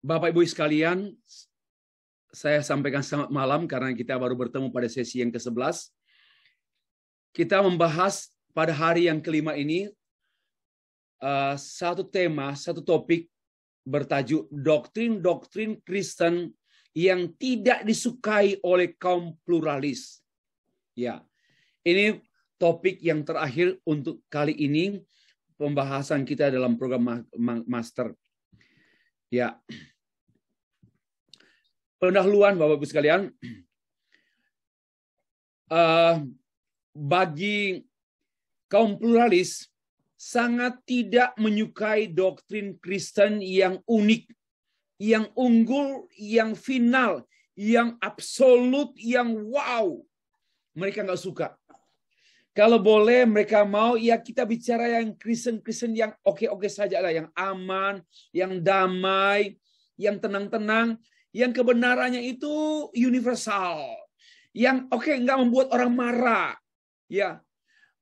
Bapak Ibu sekalian, saya sampaikan selamat malam karena kita baru bertemu pada sesi yang ke-11. Kita membahas pada hari yang kelima ini satu tema, satu topik bertajuk doktrin-doktrin Kristen yang tidak disukai oleh kaum pluralis. Ya, ini topik yang terakhir untuk kali ini pembahasan kita dalam program master. Ya, pendahuluan Bapak Ibu sekalian, bagi kaum pluralis sangat tidak menyukai doktrin Kristen yang unik, yang unggul, yang final, yang absolut, yang wow. Mereka nggak suka. Kalau boleh mereka mau, ya kita bicara yang Kristen-Kristen yang oke-oke saja lah, yang aman, yang damai, yang tenang-tenang, yang kebenarannya itu universal, yang nggak membuat orang marah. Ya,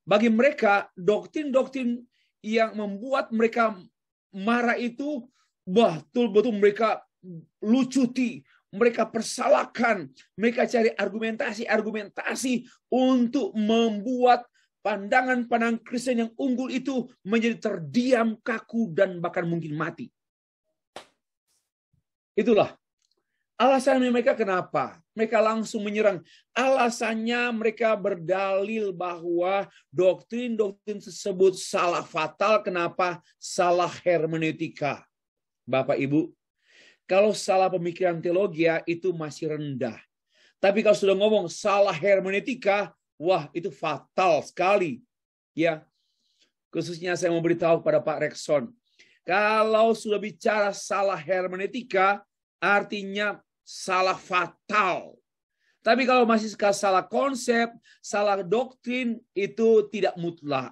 bagi mereka doktrin-doktrin yang membuat mereka marah itu betul-betul mereka lucuti, mereka persalahkan, mereka cari argumentasi untuk membuat pandangan-pandangan Kristen yang unggul itu menjadi terdiam, kaku, dan bahkan mungkin mati. Itulah alasannya mereka kenapa. Mereka langsung menyerang. Alasannya mereka berdalil bahwa doktrin-doktrin tersebut salah fatal. Kenapa? Salah hermeneutika. Bapak Ibu, kalau salah pemikiran teologi itu masih rendah. Tapi kalau sudah ngomong salah hermeneutika, wah itu fatal sekali. Ya, khususnya saya mau beritahu kepada Pak Rekson. Kalau sudah bicara salah hermeneutika, artinya salah fatal. Tapi kalau masih salah konsep, salah doktrin, itu tidak mutlak.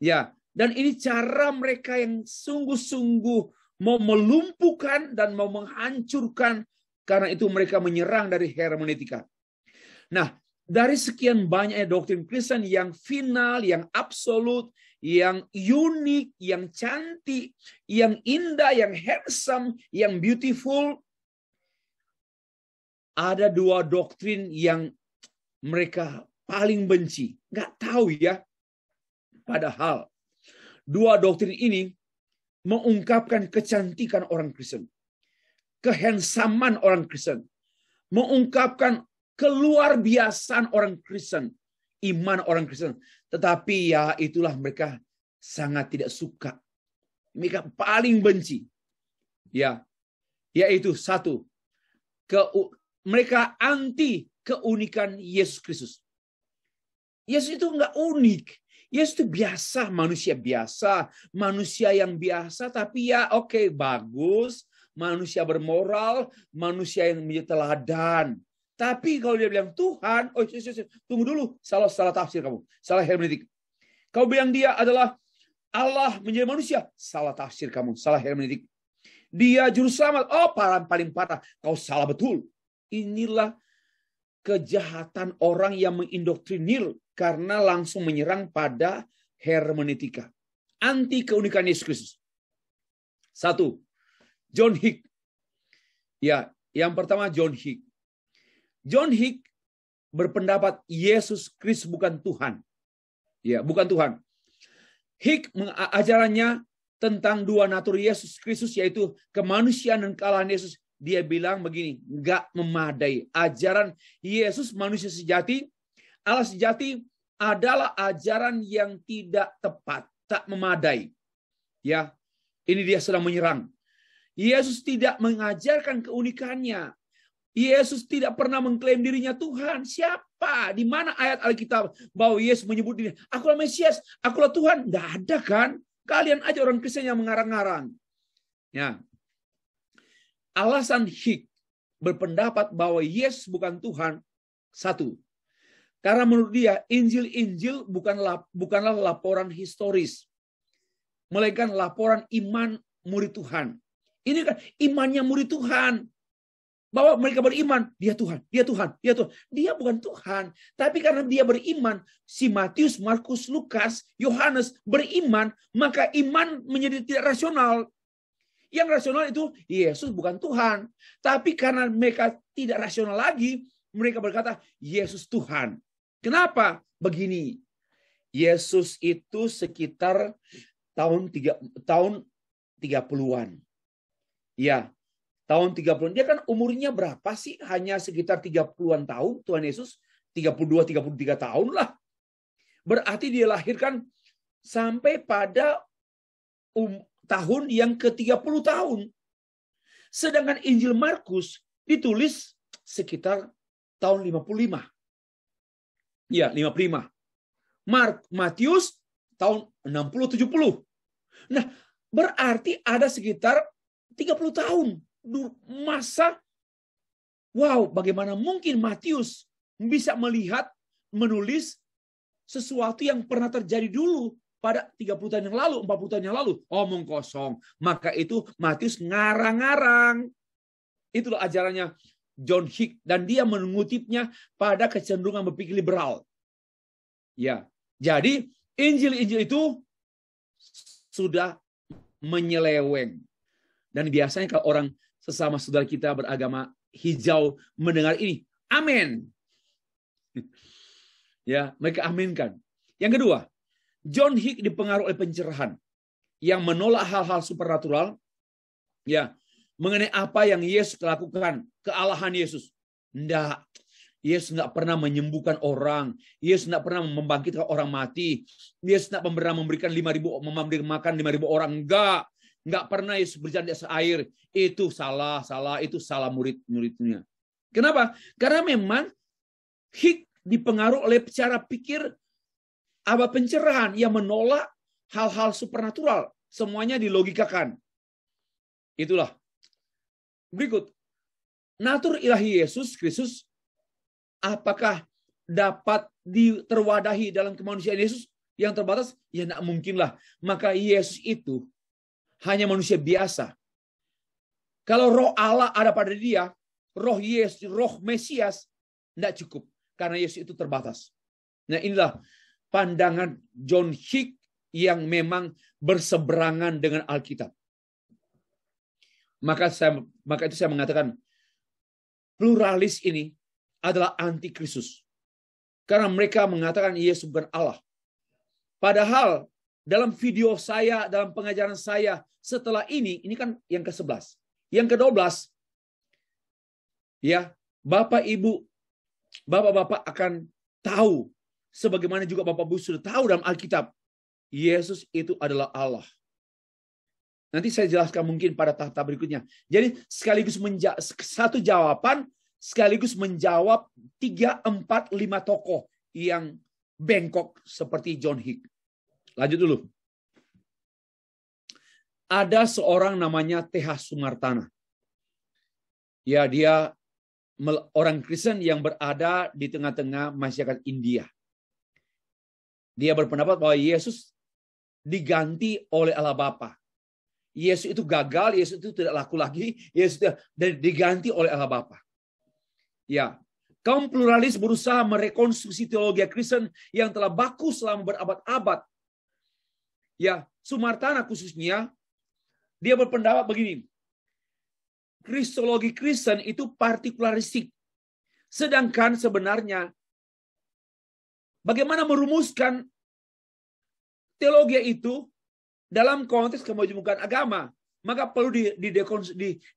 Ya, dan ini cara mereka yang sungguh-sungguh mau melumpuhkan dan mau menghancurkan, karena itu mereka menyerang dari hermeneutika. Nah, dari sekian banyaknya doktrin Kristen yang final, yang absolut, yang unik, yang cantik, yang indah, yang handsome, yang beautiful, ada dua doktrin yang mereka paling benci. Nggak tahu ya. Padahal dua doktrin ini mengungkapkan kecantikan orang Kristen, kehandsaman orang Kristen, mengungkapkan keluar biasaan orang Kristen, iman orang Kristen. Tetapi ya itulah mereka sangat tidak suka. Mereka paling benci. Ya, yaitu satu, mereka anti keunikan Yesus Kristus. Yesus itu enggak unik. Yesus itu biasa, manusia yang biasa, tapi ya oke, bagus, manusia bermoral, manusia yang menjadi teladan. Tapi kalau dia bilang Tuhan, tunggu dulu, salah tafsir kamu, salah hermeneutik. Kau bilang dia adalah Allah menjadi manusia, salah tafsir kamu, salah hermeneutik. Dia juru selamat, paling parah, kau salah betul. Inilah kejahatan orang yang mengindoktrinir karena langsung menyerang pada hermeneutika. Anti keunikan Yesus Kristus. Satu, John Hick. Ya, yang pertama John Hick. John Hick berpendapat Yesus Kristus bukan Tuhan. Ya, bukan Tuhan. Hick ajarannya tentang dua natur Yesus Kristus, yaitu kemanusiaan dan kealahan Yesus. Dia bilang begini, nggak memadai. Ajaran Yesus manusia sejati, Allah sejati adalah ajaran yang tidak tepat, tak memadai. Ya, ini dia sedang menyerang. Yesus tidak mengajarkan keunikannya. Yesus tidak pernah mengklaim dirinya Tuhan. Siapa? Di mana ayat Alkitab bahwa Yesus menyebut dirinya, akulah Mesias, akulah Tuhan? Nggak ada kan? Kalian aja orang Kristen yang mengarang-arang. Ya. Alasan Hick berpendapat bahwa Yesus bukan Tuhan, satu, karena menurut dia Injil-Injil bukanlah laporan historis, melainkan laporan iman murid Tuhan. Ini kan imannya murid Tuhan, bahwa mereka beriman, dia Tuhan. Dia bukan Tuhan, tapi karena dia beriman, si Matius, Markus, Lukas, Yohanes beriman, maka iman menjadi tidak rasional. Yang rasional itu Yesus bukan Tuhan. Tapi karena mereka tidak rasional lagi, mereka berkata Yesus Tuhan. Kenapa? Begini. Yesus itu sekitar tahun 30-an. Ya, tahun 30-an. Dia kan umurnya berapa sih? Hanya sekitar 30-an tahun Tuhan Yesus. 32-33 tahun lah. Berarti dia lahirkan sampai pada tahun yang ke-30 tahun. Sedangkan Injil Markus ditulis sekitar tahun 55. Ya, 55. Matius tahun 60-70. Nah, berarti ada sekitar 30 tahun masa. Wow, bagaimana mungkin Matius bisa melihat, menulis sesuatu yang pernah terjadi dulu pada 30 tahun yang lalu, 40 tahun yang lalu. Omong kosong. Maka itu Matius ngarang-ngarang. Itulah ajarannya John Hick, dan dia mengutipnya pada kecenderungan berpikir liberal. Ya, jadi Injil-Injil itu sudah menyeleweng. Dan biasanya kalau orang sesama saudara kita beragama hijau mendengar ini, amin. Ya, mereka aminkan. Yang kedua, John Hick dipengaruhi oleh pencerahan yang menolak hal-hal supernatural, ya, mengenai apa yang Yesus lakukan, kealahan Yesus. Enggak, Yesus enggak pernah menyembuhkan orang, Yesus enggak pernah membangkitkan orang mati, Yesus enggak pernah memberikan 5.000 makan 5.000 orang, enggak pernah Yesus berjalan di atas air. Itu salah, itu salah murid-muridnya. Kenapa? Karena memang Hick dipengaruhi oleh cara pikir abad pencerahan yang menolak hal-hal supernatural. Semuanya dilogikakan. Itulah. Berikut. Natur ilahi Yesus Kristus apakah dapat terwadahi dalam kemanusiaan Yesus yang terbatas? Ya tidak mungkinlah. Maka Yesus itu hanya manusia biasa. Kalau roh Allah ada pada dia, roh Yesus, roh Mesias, tidak cukup. Karena Yesus itu terbatas. Nah, inilah pandangan John Hick yang memang berseberangan dengan Alkitab. Maka itu saya mengatakan pluralis ini adalah antikristus. Karena mereka mengatakan Yesus bukan Allah. Padahal dalam video saya, dalam pengajaran saya setelah ini kan yang ke-11. Yang ke-12, ya, Bapak Ibu, Bapak-bapak akan tahu, sebagaimana juga Bapak-Ibu sudah tahu dalam Alkitab, Yesus itu adalah Allah. Nanti saya jelaskan mungkin pada tahap berikutnya. Jadi sekaligus satu jawaban, sekaligus menjawab 3, 4, 5 tokoh yang bengkok seperti John Hick. Lanjut dulu. Ada seorang namanya T.H. Sumartana. Ya, dia orang Kristen yang berada di tengah-tengah masyarakat India. Dia berpendapat bahwa Yesus diganti oleh Allah Bapa. Yesus itu gagal, Yesus itu tidak laku lagi, Yesus itu diganti oleh Allah Bapa. Ya, kaum pluralis berusaha merekonstruksi teologi Kristen yang telah baku selama berabad-abad. Ya, Sumartana khususnya, dia berpendapat begini. Kristologi Kristen itu partikularistik. Sedangkan sebenarnya bagaimana merumuskan teologi itu dalam konteks kemajemukan agama, maka perlu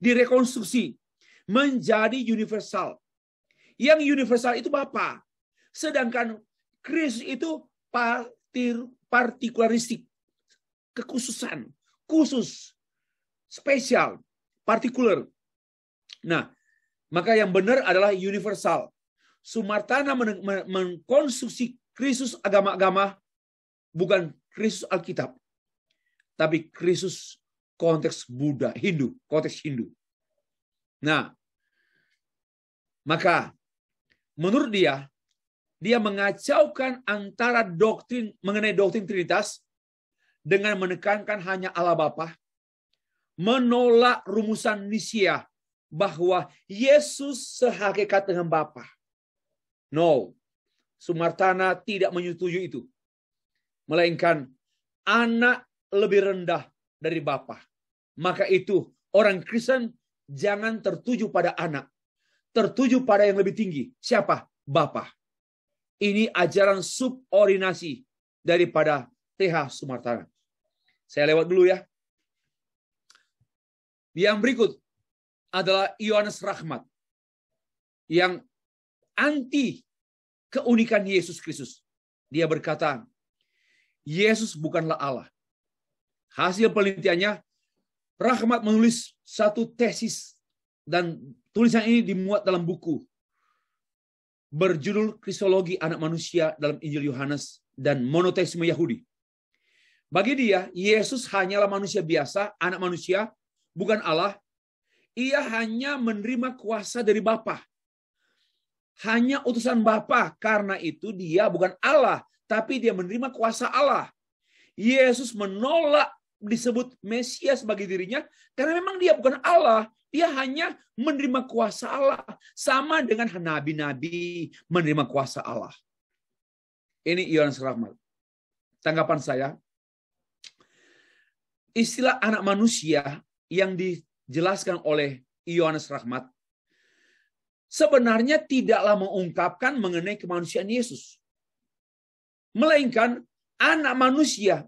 direkonstruksi menjadi universal. Yang universal itu Bapa. Sedangkan Kristus itu partikularistik. Kekhususan, khusus, spesial, partikular. Nah, maka yang benar adalah universal. Sumartana mengkonstruksi Kristus agama-agama, bukan Kristus Alkitab, tapi Kristus konteks Buddha, Hindu, konteks Hindu. Nah, maka menurut dia mengacaukan antara doktrin mengenai doktrin Trinitas dengan menekankan hanya Allah Bapa, menolak rumusan Nisia bahwa Yesus sehakikat dengan Bapa. No, Sumartana tidak menyetujui itu. Melainkan anak lebih rendah dari Bapa. Maka itu orang Kristen jangan tertuju pada anak. Tertuju pada yang lebih tinggi. Siapa? Bapa. Ini ajaran subordinasi daripada TH Sumartana. Saya lewat dulu ya. Yang berikut adalah Yohanes Rahmat. Yang anti keunikan Yesus Kristus. Dia berkata, Yesus bukanlah Allah. Hasil penelitiannya, Rahmat menulis satu tesis dan tulisan ini dimuat dalam buku berjudul Kristologi Anak Manusia dalam Injil Yohanes dan Monoteisme Yahudi. Bagi dia, Yesus hanyalah manusia biasa, anak manusia, bukan Allah. Ia hanya menerima kuasa dari Bapa. Hanya utusan Bapa, karena itu dia bukan Allah, tapi dia menerima kuasa Allah. Yesus menolak disebut Mesias bagi dirinya, karena memang dia bukan Allah. Dia hanya menerima kuasa Allah. Sama dengan nabi-nabi menerima kuasa Allah. Ini Yohanes Rahmat. Tanggapan saya, istilah anak manusia yang dijelaskan oleh Yohanes Rahmat sebenarnya tidaklah mengungkapkan mengenai kemanusiaan Yesus. Melainkan anak manusia.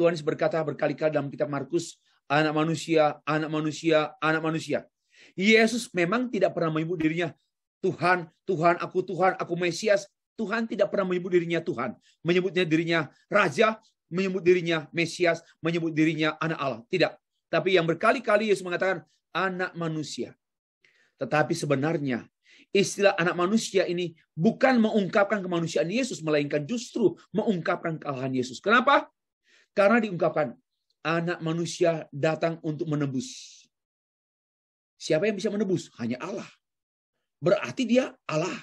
Tuhan Yesus berkata berkali-kali dalam kitab Markus, anak manusia, anak manusia, anak manusia. Yesus memang tidak pernah menyebut dirinya Tuhan, Tuhan, aku Mesias. Tuhan tidak pernah menyebut dirinya Tuhan. Menyebutnya dirinya Raja, menyebut dirinya Mesias, menyebut dirinya anak Allah. Tidak. Tapi yang berkali-kali Yesus mengatakan anak manusia. Tetapi sebenarnya istilah anak manusia ini bukan mengungkapkan kemanusiaan Yesus, melainkan justru mengungkapkan kealahan Yesus. Kenapa? Karena diungkapkan anak manusia datang untuk menebus. Siapa yang bisa menebus? Hanya Allah. Berarti dia Allah.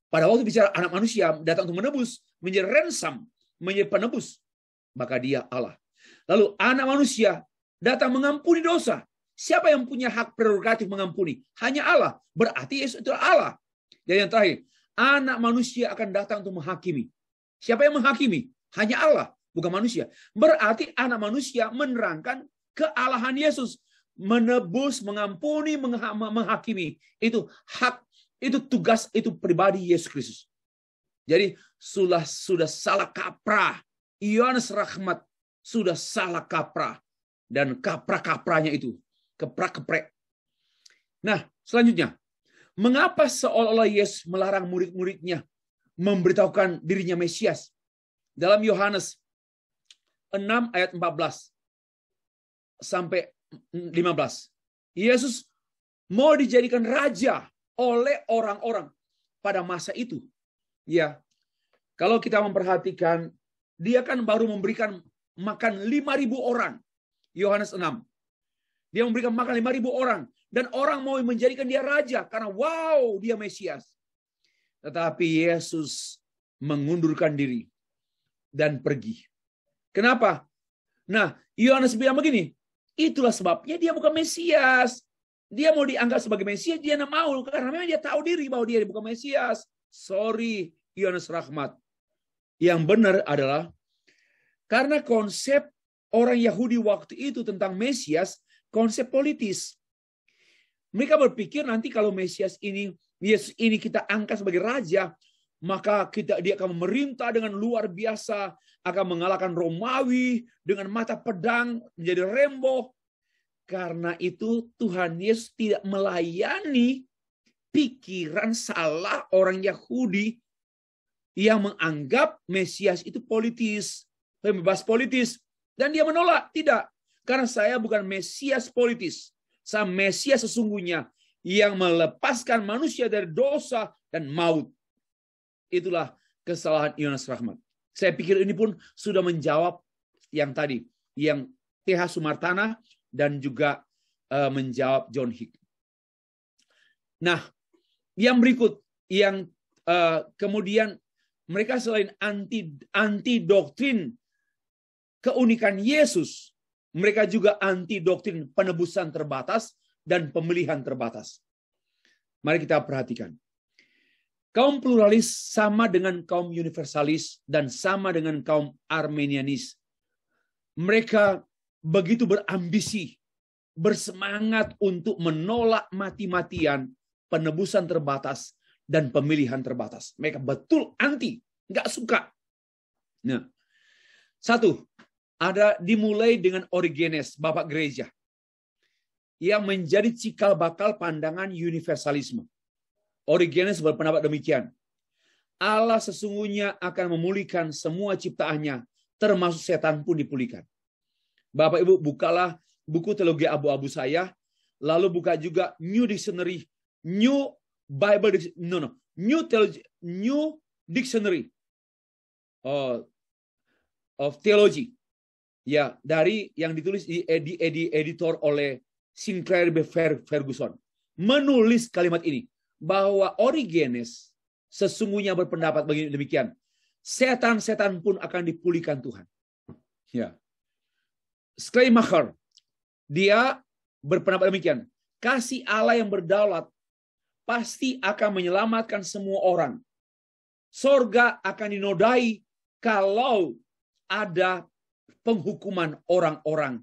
Pada waktu bicara anak manusia datang untuk menebus, menjadi ransom, menjadi penebus, maka dia Allah. Lalu anak manusia datang mengampuni dosa. Siapa yang punya hak prerogatif mengampuni? Hanya Allah. Berarti Yesus itu Allah. Dan yang terakhir, anak manusia akan datang untuk menghakimi. Siapa yang menghakimi? Hanya Allah, bukan manusia. Berarti anak manusia menerangkan kealahan Yesus. Menebus, mengampuni, menghakimi. Itu hak, itu tugas, itu pribadi Yesus Kristus. Jadi sudah salah kaprah. Yohanes Rahmat sudah salah kaprah. Dan kaprah-kaprahnya itu. Keprak-keprek. Nah, selanjutnya. Mengapa seolah-olah Yesus melarang murid-muridnya memberitahukan dirinya Mesias? Dalam Yohanes 6 ayat 14 sampai 15. Yesus mau dijadikan raja oleh orang-orang pada masa itu. Ya, kalau kita memperhatikan, dia kan baru memberikan makan 5.000 orang. Yohanes 6. Dia memberikan makan 5.000 orang. Dan orang mau menjadikan dia raja. Karena wow, dia Mesias. Tetapi Yesus mengundurkan diri. Dan pergi. Kenapa? Nah, Yohanes bilang begini. Itulah sebabnya dia bukan Mesias. Dia mau dianggap sebagai Mesias, dia tidak mau. Karena memang dia tahu diri bahwa dia bukan Mesias. Sorry, Yohanes Rahmat. Yang benar adalah, karena konsep orang Yahudi waktu itu tentang Mesias, konsep politis. Mereka berpikir nanti kalau Mesias ini, Yesus ini kita angkat sebagai raja, maka dia akan memerintah dengan luar biasa, akan mengalahkan Romawi dengan mata pedang menjadi remboh. Karena itu Tuhan Yesus tidak melayani pikiran salah orang Yahudi yang menganggap Mesias itu politis, pembebas politis. Dan dia menolak, tidak. Karena saya bukan Mesias politis. Saya Mesias sesungguhnya yang melepaskan manusia dari dosa dan maut. Itulah kesalahan Yohanes Rahmat. Saya pikir ini pun sudah menjawab yang tadi, yang TH Sumartana dan juga menjawab John Hick. Nah, yang berikut, yang kemudian mereka selain anti doktrin keunikan Yesus, mereka juga anti doktrin penebusan terbatas dan pemilihan terbatas. Mari kita perhatikan. Kaum pluralis sama dengan kaum universalis dan sama dengan kaum Arminianis. Mereka begitu berambisi bersemangat untuk menolak mati-matian, penebusan terbatas, dan pemilihan terbatas. Mereka betul anti, nggak suka. Nah, satu, ada dimulai dengan Origenes, Bapak Gereja, yang menjadi cikal bakal pandangan universalisme. Origenes berpendapat demikian. Allah sesungguhnya akan memulihkan semua ciptaannya, termasuk setan pun dipulihkan. Bapak Ibu, bukalah buku teologi abu-abu saya, lalu buka juga New Dictionary, New Dictionary of Theology. Ya, dari yang ditulis di editor oleh Sinclair B. Ferguson. Menulis kalimat ini, bahwa Origenes sesungguhnya berpendapat begini demikian. Setan-setan pun akan dipulihkan Tuhan. Ya. Schleiermacher, dia berpendapat demikian. Kasih Allah yang berdaulat pasti akan menyelamatkan semua orang. Sorga akan dinodai kalau ada penghukuman orang-orang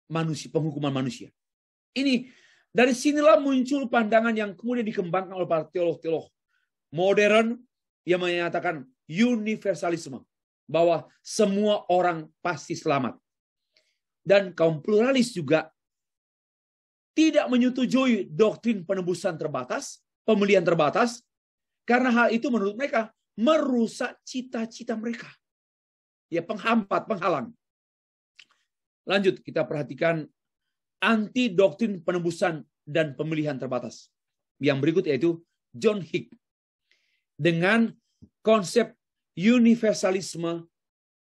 manusia, penghukuman manusia. Ini dari sinilah muncul pandangan yang kemudian dikembangkan oleh para teolog-teolog modern yang menyatakan universalisme, bahwa semua orang pasti selamat. Dan kaum pluralis juga tidak menyetujui doktrin penebusan terbatas, pemilihan terbatas, karena hal itu menurut mereka merusak cita-cita mereka. Ya, penghambat, penghalang. Lanjut, kita perhatikan anti doktrin penebusan dan pemilihan terbatas. Yang berikut yaitu John Hick. Dengan konsep universalisme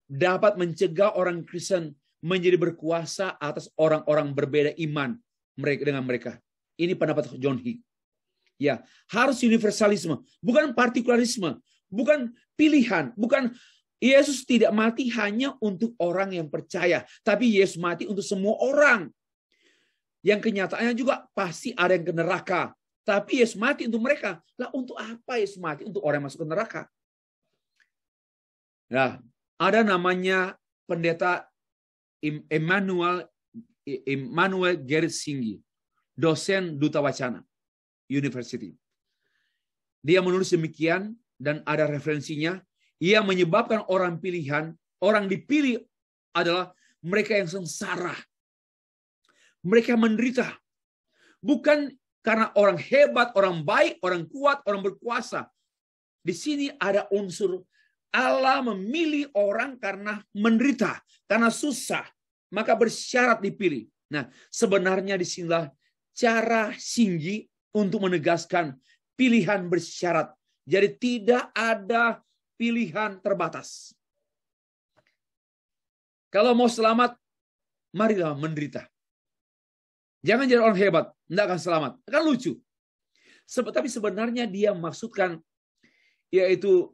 dapat mencegah orang Kristen menjadi berkuasa atas orang-orang berbeda iman mereka dengan mereka. Ini pendapat John Hick. Ya, harus universalisme, bukan partikularisme, bukan pilihan, bukan. Yesus tidak mati hanya untuk orang yang percaya, tapi Yesus mati untuk semua orang. Yang kenyataannya juga pasti ada yang ke neraka, tapi Yesus mati untuk mereka. Lah, untuk apa Yesus mati? Untuk orang yang masuk ke neraka. Nah, ada namanya pendeta Emmanuel Gerrit-Singgi, dosen Duta Wacana University. Dia menulis demikian dan ada referensinya. Ia menyebabkan orang pilihan, orang dipilih adalah mereka yang sengsara. Mereka menderita. Bukan karena orang hebat, orang baik, orang kuat, orang berkuasa. Di sini ada unsur Allah memilih orang karena menderita, karena susah, maka bersyarat dipilih. Nah, sebenarnya disinilah cara Singgi untuk menegaskan pilihan bersyarat. Jadi tidak ada pilihan terbatas. Kalau mau selamat, marilah menderita. Jangan jadi orang hebat, tidak akan selamat. Akan lucu. Tapi sebenarnya dia maksudkan, yaitu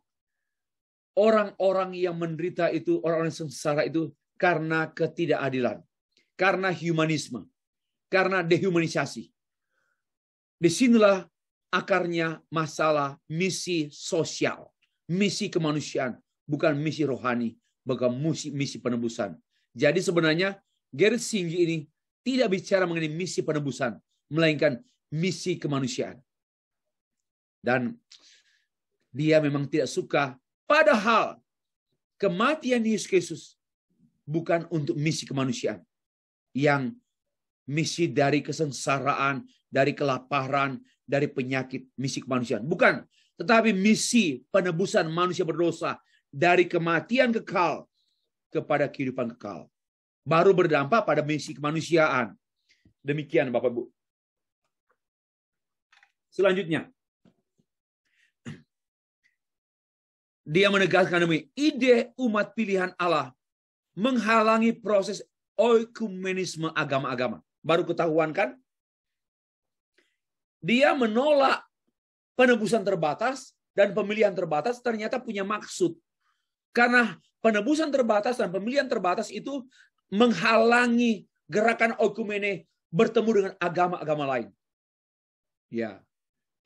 orang-orang yang menderita itu, orang-orang yang sengsara itu karena ketidakadilan. Karena humanisme. Karena dehumanisasi. Disinilah akarnya masalah misi sosial. Misi kemanusiaan, bukan misi rohani, bukan misi penebusan. Jadi sebenarnya Gerrit-Singgi ini tidak bicara mengenai misi penebusan, melainkan misi kemanusiaan. Dan dia memang tidak suka, padahal kematian Yesus Kristus bukan untuk misi kemanusiaan. Yang misi dari kesengsaraan, dari kelaparan, dari penyakit, misi kemanusiaan. Bukan. Tetapi misi penebusan manusia berdosa dari kematian kekal kepada kehidupan kekal. Baru berdampak pada misi kemanusiaan. Demikian Bapak Ibu. Selanjutnya. Dia menegaskan demi ide umat pilihan Allah menghalangi proses oikumenisme agama-agama. Baru ketahuan kan? Dia menolak penebusan terbatas dan pemilihan terbatas ternyata punya maksud. Karena penebusan terbatas dan pemilihan terbatas itu menghalangi gerakan oikumene bertemu dengan agama-agama lain. Ya,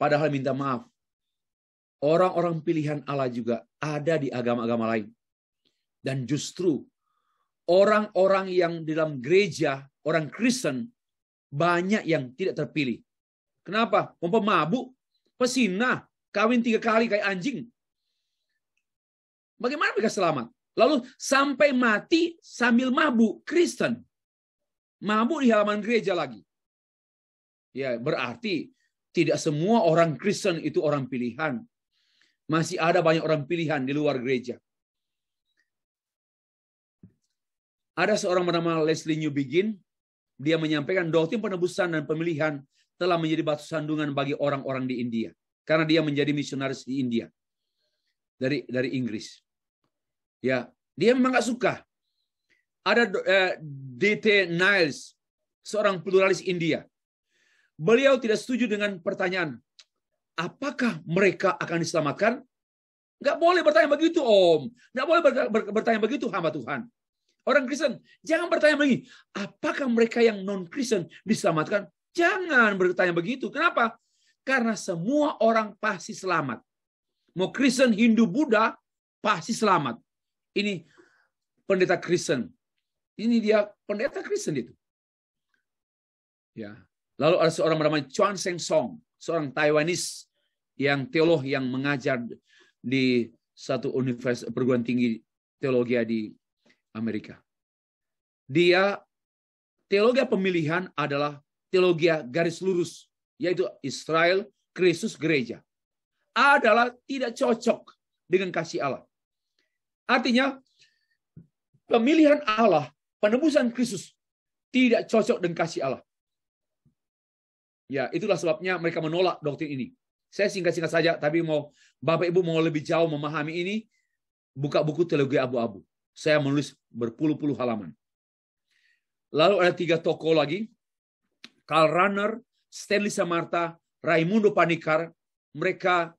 padahal minta maaf. Orang-orang pilihan Allah juga ada di agama-agama lain. Dan justru orang-orang yang di dalam gereja, orang Kristen, banyak yang tidak terpilih. Kenapa? Pemabuk, pesinah, kawin 3 kali kayak anjing. Bagaimana mereka selamat? Lalu sampai mati sambil mabuk, Kristen. Mabuk di halaman gereja lagi. Ya, berarti tidak semua orang Kristen itu orang pilihan. Masih ada banyak orang pilihan di luar gereja. Ada seorang bernama Leslie Newbigin. Dia menyampaikan doktrin penebusan dan pemilihan telah menjadi batu sandungan bagi orang-orang di India. Karena dia menjadi misionaris di India. Dari Inggris. Ya, dia memang gak suka. Ada D.T. Niles, seorang pluralis India. Beliau tidak setuju dengan pertanyaan, apakah mereka akan diselamatkan? Gak boleh bertanya begitu, Om. Gak boleh bertanya begitu, hamba Tuhan. Orang Kristen, jangan bertanya begini, apakah mereka yang non-Kristen diselamatkan? Jangan bertanya begitu. Kenapa? Karena semua orang pasti selamat. Mau Kristen, Hindu, Buddha, pasti selamat. Ini pendeta Kristen. Ini dia pendeta Kristen itu. Ya. Lalu ada seorang bernama Chuan Seng Song, seorang Taiwanese yang teolog yang mengajar di satu universitas perguruan tinggi teologi di Amerika. Dia teologi pemilihan adalah teologi garis lurus, yaitu Israel, Kristus, gereja. Adalah tidak cocok dengan kasih Allah. Artinya, pemilihan Allah, penebusan Kristus, tidak cocok dengan kasih Allah. Ya, itulah sebabnya mereka menolak doktrin ini. Saya singkat-singkat saja, tapi mau Bapak Ibu mau lebih jauh memahami ini, buka buku teologi abu-abu. Saya menulis berpuluh-puluh halaman. Lalu ada 3 tokoh lagi, Karl Rahner, Stanley Samarta, Raimundo Panikkar. Mereka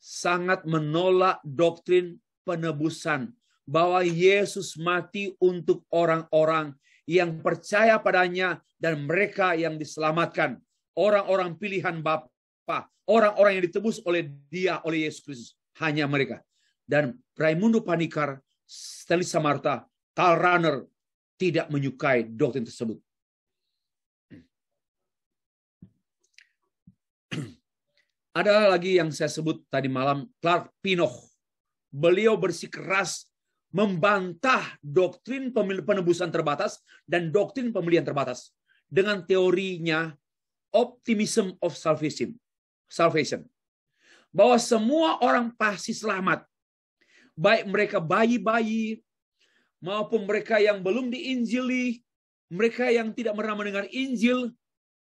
sangat menolak doktrin penebusan, bahwa Yesus mati untuk orang-orang yang percaya padanya dan mereka yang diselamatkan. Orang-orang pilihan Bapa, orang-orang yang ditebus oleh Dia, oleh Yesus Kristus. Hanya mereka. Dan Raimundo Panikkar, Stanley Samarta, Karl Rahner tidak menyukai doktrin tersebut. Ada lagi yang saya sebut tadi malam, Clark Pinnock. Beliau bersikeras membantah doktrin penebusan terbatas dan doktrin pemilihan terbatas dengan teorinya optimism of salvation. Bahwa semua orang pasti selamat. Baik mereka bayi-bayi maupun mereka yang belum diinjili, mereka yang tidak pernah mendengar Injil,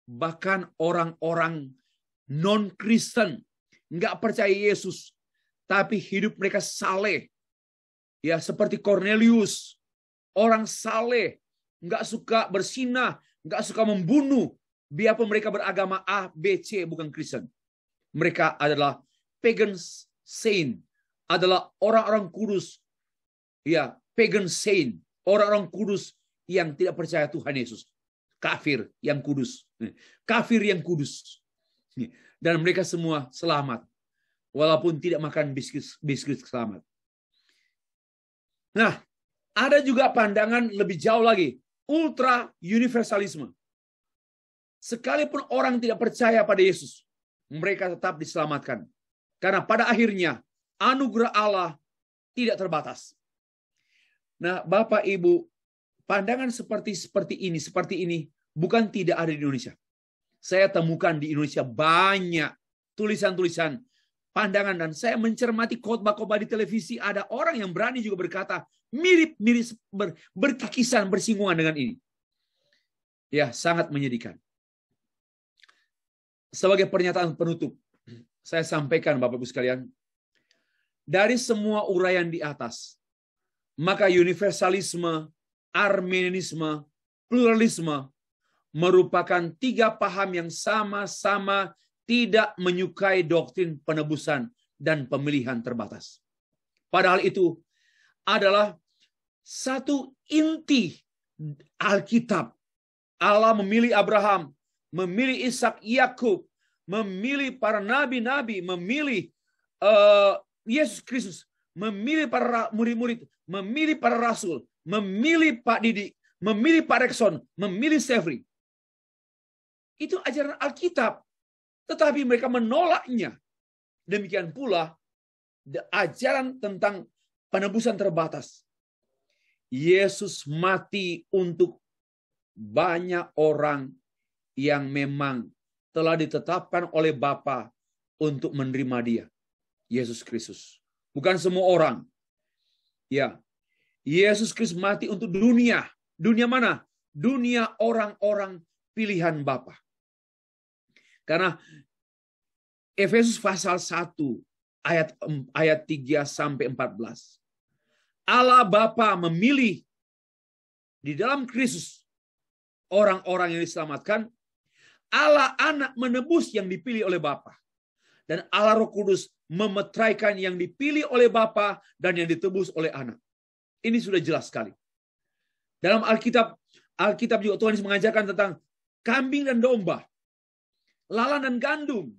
bahkan orang-orang non-Kristen, nggak percaya Yesus, tapi hidup mereka saleh. Ya, seperti Cornelius, orang saleh, nggak suka bersinah, nggak suka membunuh, biarpun mereka beragama A, B, C, bukan Kristen. Mereka adalah pagan saint, adalah orang-orang kudus. Ya, pagan saint, orang-orang kudus yang tidak percaya Tuhan Yesus. Kafir yang kudus. Kafir yang kudus. Dan mereka semua selamat. Walaupun tidak makan biskuit selamat. Nah, ada juga pandangan lebih jauh lagi. Ultra universalisme. Sekalipun orang tidak percaya pada Yesus, mereka tetap diselamatkan. Karena pada akhirnya, anugerah Allah tidak terbatas. Nah, Bapak Ibu, pandangan seperti ini bukan tidak ada di Indonesia. Saya temukan di Indonesia banyak tulisan-tulisan pandangan, dan saya mencermati khotbah-khotbah di televisi, ada orang yang berani juga berkata mirip-mirip berkikisan bersinggungan dengan ini. Ya, sangat menyedihkan. Sebagai pernyataan penutup, saya sampaikan Bapak Ibu sekalian, dari semua uraian di atas, maka universalisme, Arminianisme, pluralisme merupakan 3 paham yang sama-sama tidak menyukai doktrin penebusan dan pemilihan terbatas. Padahal itu adalah satu inti Alkitab. Allah memilih Abraham, memilih Ishak, Yakub, memilih para nabi-nabi, memilih Yesus Kristus, memilih para murid-murid, memilih para rasul, memilih Pak Didik, memilih Pak Rekson, memilih Sevri. Itu ajaran Alkitab. Tetapi mereka menolaknya. Demikian pula ajaran tentang penebusan terbatas. Yesus mati untuk banyak orang yang memang telah ditetapkan oleh Bapa untuk menerima Dia, Yesus Kristus. Bukan semua orang. Ya, Yesus Kristus mati untuk dunia. Dunia mana? Dunia orang-orang pilihan Bapa. Karena Efesus pasal 1 ayat 3 sampai 14. Allah Bapa memilih di dalam Kristus orang-orang yang diselamatkan. Allah Anak menebus yang dipilih oleh Bapa. Dan Allah Roh Kudus memetraikan yang dipilih oleh Bapa dan yang ditebus oleh Anak. Ini sudah jelas sekali. Dalam Alkitab juga Tuhan Yesus mengajarkan tentang kambing dan domba, lalang dan gandum.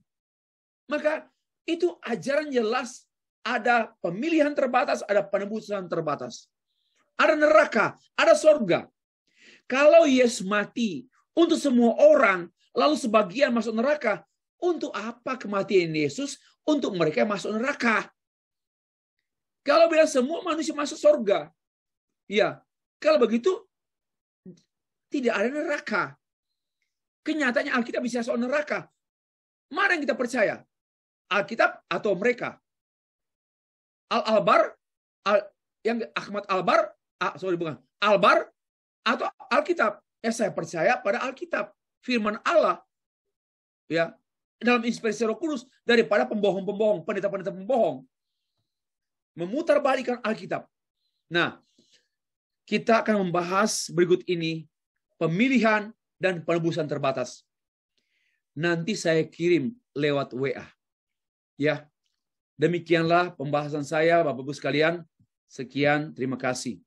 Maka itu ajaran jelas, ada pemilihan terbatas, ada penebusan terbatas. Ada neraka, ada sorga. Kalau Yesus mati untuk semua orang, lalu sebagian masuk neraka, untuk apa kematian Yesus? Untuk mereka masuk neraka. Kalau bilang semua manusia masuk sorga, ya, kalau begitu tidak ada neraka. Kenyataannya Alkitab bisa soal neraka. Mana yang kita percaya? Alkitab atau mereka? Albar, yang Ahmad Albar, Albar atau Alkitab? Ya, saya percaya pada Alkitab, firman Allah, ya, dalam inspirasi Roh Kudus, daripada pembohong-pembohong, pendeta-pendeta pembohong memutarbalikkan Alkitab. Nah, kita akan membahas berikut ini pemilihan dan penebusan terbatas. Nanti saya kirim lewat WA. Ya, demikianlah pembahasan saya, Bapak Ibu sekalian. Sekian, terima kasih.